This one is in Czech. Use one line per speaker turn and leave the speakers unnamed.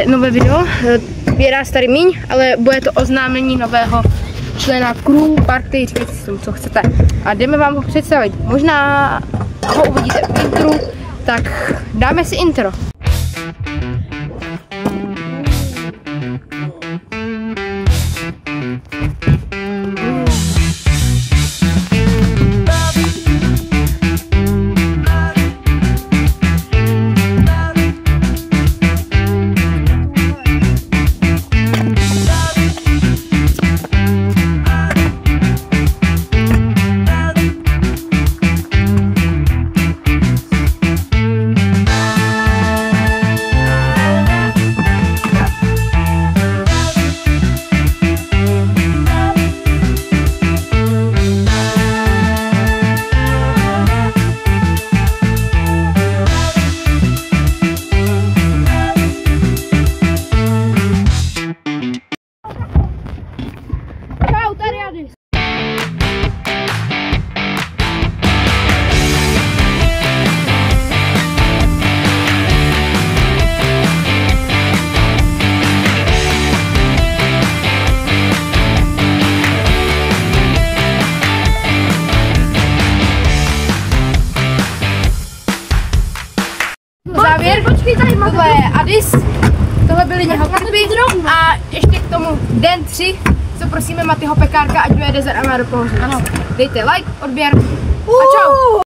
Nové video, je nás tady míň, ale bude to oznámení nového člena crew, party, říkejte si tomu, co chcete. A jdeme vám ho představit. Možná ho uvidíte v intru, tak dáme si intro. Závěr, tohle je Adis, tohle byly jeho klipy a ještě k tomu den 3, co prosíme Matyho Pekárka, ať dojede za náma do Pohoří. Dejte like, odběr a čau!